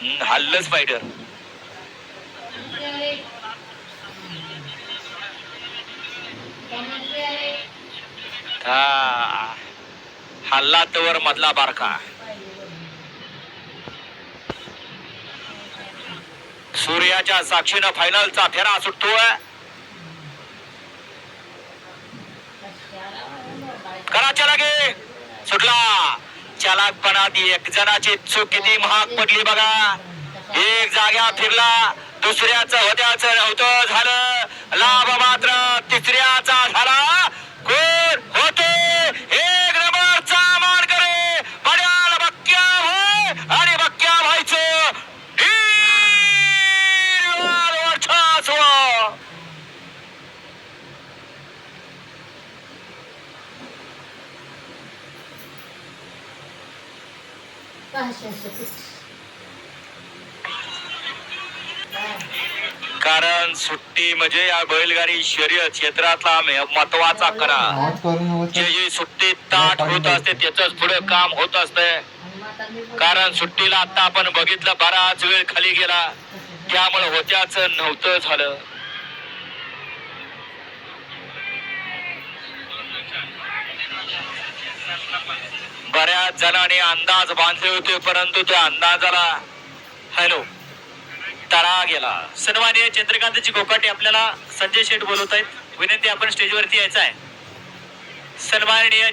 हल्लं spider. हा हल्ला तवर मधला बारका. सूर्याच्या साक्षीनं फायनलचा फेरा सुटतोय. कराच्या लागे सुटला. चालाकपणात एक जणाची चूक किती महाग पडली बघा. एक जाग्या फिरला, दुसऱ्याच होत्याचं नव्हतं झालं. लाभ मात्र तिसऱ्याचा झाला. कोण होते एक नंबरचा मानकरी पड्याल बक्क्या भाई आणि बक्क्या भाईचं वर्चस्व. कारण सुट्टी म्हणजे या बैलगाडी शर्यत क्षेत्रातला महत्वाचा करा. जे सुट्टीत ताट होत असते त्याच पुढे काम होत असते. कारण सुट्टीला आता आपण बघितलं बराच वेळ खाली गेला, त्यामुळे होत्याच नव्हतं झालं. बऱ्याच जणांनी अंदाज बांधले होते, परंतु त्या अंदाजाला तडा गेला. सन्माननीय चंद्रकांतजी कोकाटे आपल्याला संजय शेठ बोलवत आहेत. विनंती, आपण स्टेजवरती यायचं आहे. सन्माननीय